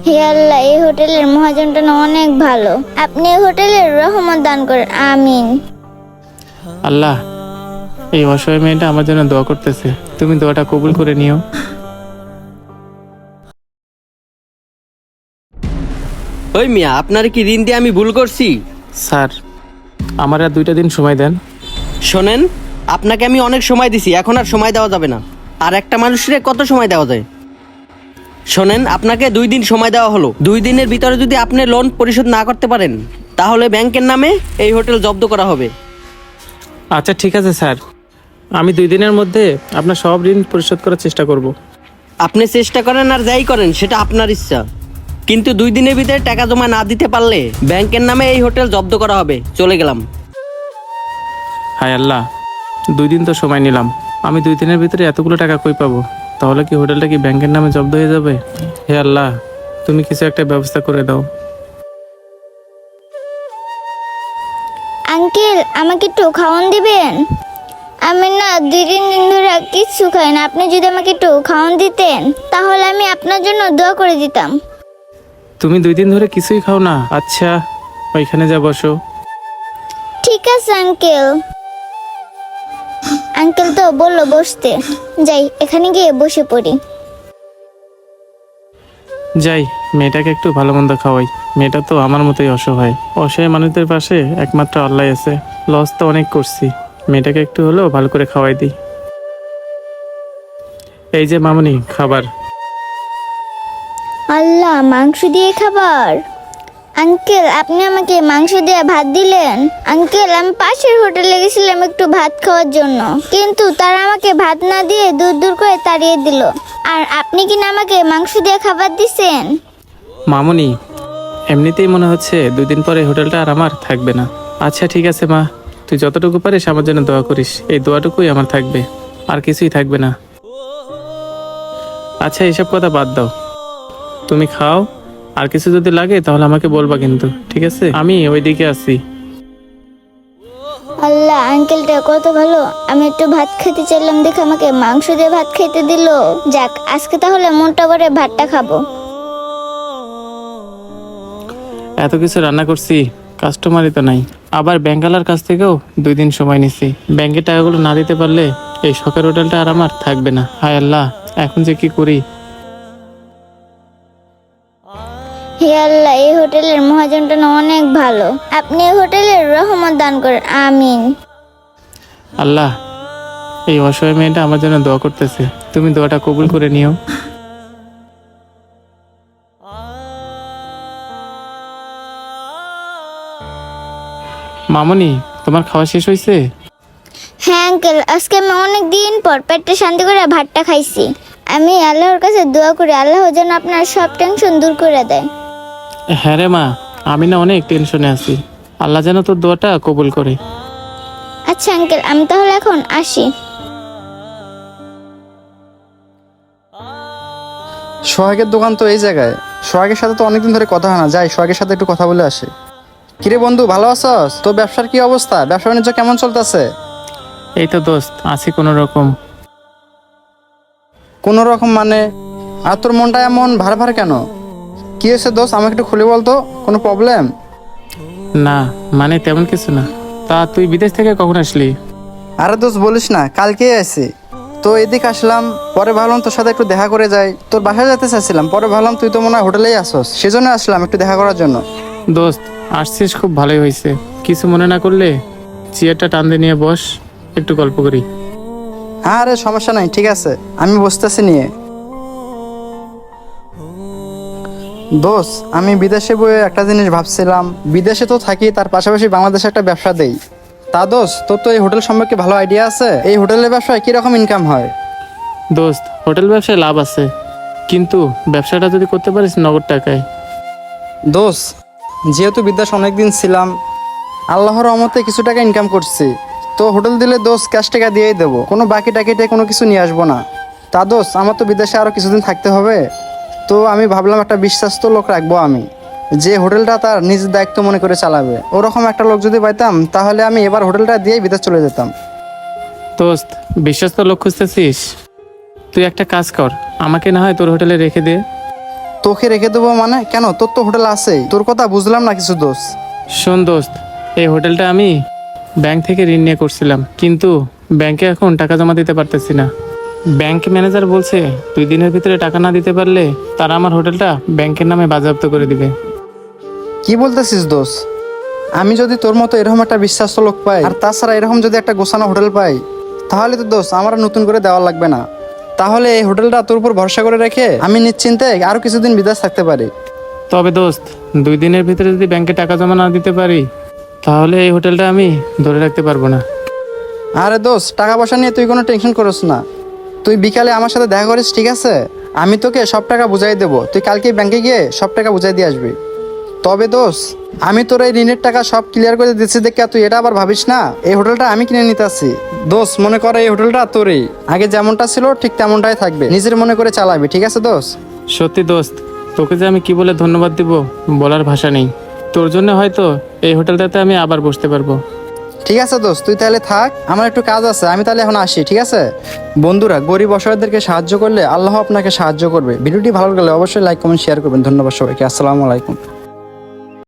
হে আল্লাহ, এই হোটেলের মহাজনটা না অনেক ভালো। আপনি এই হোটেলের রহমত দান করেন, আমিন। আল্লাহ, এই অসহায় মেয়েটা আমার জন্য দোয়া করতেছে, তুমি দোয়াটা কবুল করে নিও। ওই মিয়া, আপনার কি ঋণ দিয়ে আমি ভুল করছি? স্যার, আমার আর 2টা দিন সময় দেন। শোনেন, আপনাকে আমি অনেক সময় দিছি, এখন আর সময় দেওয়া যাবে না। আর একটা মানুষের কত সময় দেওয়া যায়? শোনেন, আপনাকে 2 দিন সময় দেওয়া হলো। 2 দিনের ভিতরে যদি আপনি লোন পরিশোধ না করতে পারেন, তাহলে ব্যাংকের নামে এই হোটেল জব্দ করা হবে। আচ্ছা ঠিক আছে স্যার, আমি 2 দিনের মধ্যে আপনার সব ঋণ পরিশোধ করার চেষ্টা করব। আপনি চেষ্টা করেন আর যাই করেন, সেটা আপনার ইচ্ছা, কিন্তু 2 দিনের ভিতরে টাকা জমা না দিতে পারলে ব্যাংকের নামে এই হোটেল জব্দ করা হবে। চলে গেলাম। হায় আল্লাহ, 2 দিন তো সময় নিলাম, আমি 2 দিনের ভিতরে এতগুলো টাকা কই পাবো? তাহলে কি হোটেলটা কি ব্যাংকের নামে জব্দ হয়ে যাবে? হে আল্লাহ, তুমি কিছু একটা ব্যবস্থা করে দাও। আঙ্কেল, আমাকে একটু খাওয়ান দিবেন? আমি না 2-3 দিন ধরে কিচ্ছু খাই না। আপনি যদি আমাকে একটু খাওয়ান দিতেন, তাহলে আমি আপনার জন্য দোয়া করে দিতাম। তুমি 2 দিন ধরে কিছুই খাও না? আচ্ছা, ওইখানে যা বসো। ঠিক আছে আঙ্কেল। আঙ্কেল তো বললো বসতে, যাই এখানে গিয়ে বসে পড়ি। যাই, মেয়েটাকে একটু ভালো মন্দ খাওয়াই। মেয়েটা তো আমার মতোই অসহায়। অসহায় মানুষদের পাশে একমাত্র আল্লাহ আছে। লস তো অনেক করছি, মেয়েটাকে একটু হলেও ভালো করে খাওয়াই দিই। এই যে মামুনি, খাবার। আল্লাহ, মাংস দিয়ে খাবার? আঙ্কেল, আপনি আমাকে মাংস দিয়ে ভাত দিলেন? আঙ্কেল, আমি পাশের হোটেলে গেছিলাম একটু ভাত খাওয়ার জন্য, কিন্তু তারা আমাকে ভাত না দিয়ে দূর দূর করে তাড়িয়ে দিল। আর আপনি কিনা আমাকে মাংস দিয়ে খাবার দিছেন? মামুনি, এমনিতেই মনে হচ্ছে 2 দিন পরে হোটেলটা আর আমার থাকবে না। আচ্ছা ঠিক আছে মা, তুই যতটুকু পারিস আমার জন্য দোয়া করিস। এই দোয়াটুকুই আমার থাকবে, আর কিছুই থাকবে না। আচ্ছা, এসব কথা বাদ দাও, তুমি খাও। আর কিছু যদি লাগে তাহলে আমাকে বলবা কিন্তু, ঠিক আছে? আমি ওইদিকে আছি। আল্লাহ, আঙ্কেলটা কত ভালো। আমি একটু ভাত খেতে চাইলাম দেখে আমাকে মাংস দিয়ে ভাত খেতে দিল। যাক, আজকে তাহলে মনটা করে ভাতটা খাবো। এত কিছু রান্না করছি, কাস্টমারই তো নাই। আবার ব্যাংকালার কাছ থেকেও 2 দিন সময় নিছি। ব্যাংকের টাকাগুলো না দিতে পারলে এই শখের হোটেলটা আর আমার থাকবে না। হায় আল্লাহ, এখন যে কি করি। হে আল্লাহ, এই হোটেলের মহাজনটা না অনেক ভালো। আপনি এই হোটেলের রহমত দান করেন, আমিন। আল্লাহ, এই অসহায় মেয়েটা আমার জন্য দোয়া করতেছে, তুমি দোয়াটা কবুল করে নিও। মামনি, তোমার খাওয়া শেষ হয়েছে? হ্যাঁ আঙ্কেল, আজকে আমি অনেক দিন পর পেটটা শান্তি করে ভাতটা খাইছি। আমি আল্লাহর কাছে দোয়া করি আল্লাহ যেন আপনার সব টেনশন দূর করে দেয়। হ্যাঁ রে মা, আমি না অনেক টেনশনে আছি। আল্লাহ যেন তোর দোয়াটা কবুল করে। আচ্ছা আঙ্কেল, আমি তাহলে এখন আসি। সোহাগের দোকান তো এই জায়গায়। সোহাগের সাথে তো অনেকদিন ধরে কথা হয় না, যাই সোহাগের সাথে একটু কথা বলে আসি। কিরে বন্ধু, ভালো আছস? তো ব্যবসার কি অবস্থা? ব্যবসা বাণিজ্য কেমন চলতেছে? এই তো দোস্ত, আছি কোনো রকম। কোনো রকম মানে? আর তোর মনটা এমন ভার ভার কেন? কি হয়েছে দোস্ত, আমাকে একটু খুলে বলতো। কোনো প্রবলেম? না, মানে তেমন কিছু না। তা তুই বিদেশ থেকে কখন আসলি? আরে দোস্ত বলিস না, কালকে আসি। তো এদিকে আসলাম, পরে ভাবলাম তোর সাথে একটু দেখা করে যাই। তোর বাসায় যেতে চাইছিলাম, পরে ভাবলাম তুই তো মনে হয় হোটেলেই আসস, সেজন্য আসলাম একটু দেখা করার জন্য। দোস্ত, আসছিস খুব ভালোই হয়েছে। কিছু মনে না করলে চেয়ারটা টান দিয়ে নিয়ে বস, একটু গল্প করি। আরে সমস্যা নাই, ঠিক আছে, আমি বসতেছি নিয়ে। দোস্ত, আমি বিদেশে বয়ে একটা জিনিস ভাবছিলাম, বিদেশে তো থাকি, তার পাশাপাশি বাংলাদেশে একটা ব্যবসা দেই। তা দোস্ত, তোর তো এই হোটেল সম্পর্কে ভালো আইডিয়া আছে। এই হোটেলের ব্যবসায় কিরকম ইনকাম হয়? দোস্ত, হোটেল ব্যবসায় লাভ আছে, কিন্তু ব্যবসাটা যদি করতে পারিস নগদ টাকায়। দোস্ত, যেহেতু বিদেশ অনেকদিন ছিলাম, আল্লাহর রহমতে কিছু টাকা ইনকাম করছি, তো হোটেল দিলে দোস্ত ক্যাশ টাকা দিয়েই দেবো, কোনো বাকি টাকিতে কোনো কিছু নিয়ে আসবো না। তা দোস্ত, আমার তো বিদেশে আরও কিছুদিন থাকতে হবে, তো আমি ভাবলাম একটা বিশ্বাস্ত লোক রাখবো আমি, যে হোটেলটা তার নিজের দায়িত্ব মনে করে চালাবে। ওরকম একটা লোক যদি পাইতাম, তাহলে আমি এবার হোটেলটা দিয়েই বিদেশ চলে যেতাম। দোস্ত, বিশ্বস্ত লোক খুঁজতেছিস? তুই একটা কাজ কর, আমাকে না হয় তোর হোটেলে রেখে দে। তোকে রেখে দেবো মানে কেন? তোর তো হোটেল আছেই। তোর কথা বুঝলাম না কিছু দোষ। শোন দোস্ত, এই হোটেলটা আমি ব্যাংক থেকে ঋণ নিয়ে করছিলাম, কিন্তু ব্যাংকে এখন টাকা জমা দিতে পারতেছি না। ব্যাংক ম্যানেজার বলছে 2 দিনের ভিতরে টাকা না দিতে পারলে তারা আমার হোটেলটা ব্যাংকের নামে বাজেয়াপ্ত করে দিবে। কি বলতেছিস দোষ? আমি যদি তোর মতো এরকম একটা বিশ্বাস্ত লোক পাই, আর তাছাড়া এরকম যদি একটা গোছানো হোটেল পাই, তাহলে তো দোষ আমার আর নতুন করে দেওয়া লাগবে না। তাহলে এই হোটেলটা তোর উপর ভরসা করে রেখে আমি নিশ্চিন্তে আরো কিছুদিন বিদেশ থাকতে পারি। তবে দোস্ত, 2 দিনের ভিতরে যদি ব্যাংকে টাকা জমা না দিতে পারি, তাহলে এই হোটেলটা আমি ধরে রাখতে পারবো না। আরে দোষ, টাকা পয়সা নিয়ে তুই কোনো টেনশন করিস না। তুই বিকালে আমার সাথে দেখা করিস, ঠিক আছে? আমি তোকে সব টাকা বুঝাই দেবো। তুই কালকে ব্যাংকে গিয়ে সব টাকা বুঝাই দিয়ে আসবি। তবে দোষ, আমি তোর এই ঋণের টাকা সব ক্লিয়ার করে দিচ্ছি দেখে তুই এটা আবার ভাবিস না এই হোটেলটা আমি কিনে নিতে আসছি। দোষ, মনে করে এই হোটেলটা তোরই, আগে যেমনটা ছিল ঠিক তেমনটাই থাকবে। নিজের মনে করে চালাবি, ঠিক আছে দোষ? সত্যি দোস্ত, তোকে যে আমি কি বলে ধন্যবাদ দিব বলার ভাষা নেই। তোর জন্য হয়তো এই হোটেলটাতে আমি আবার বসতে পারবো। ঠিক আছে দোস্ত, তুই তাহলে থাক, আমার একটু কাজ আছে, আমি তাহলে এখন আসি, ঠিক আছে? বন্ধুরা, গরিব অসহায়দেরকে সাহায্য করলে আল্লাহ আপনাকে সাহায্য করবে। ভিডিওটি ভালো লাগলে অবশ্যই লাইক কমেন্ট শেয়ার করবেন। ধন্যবাদ সবাইকে। আসসালামু আলাইকুম।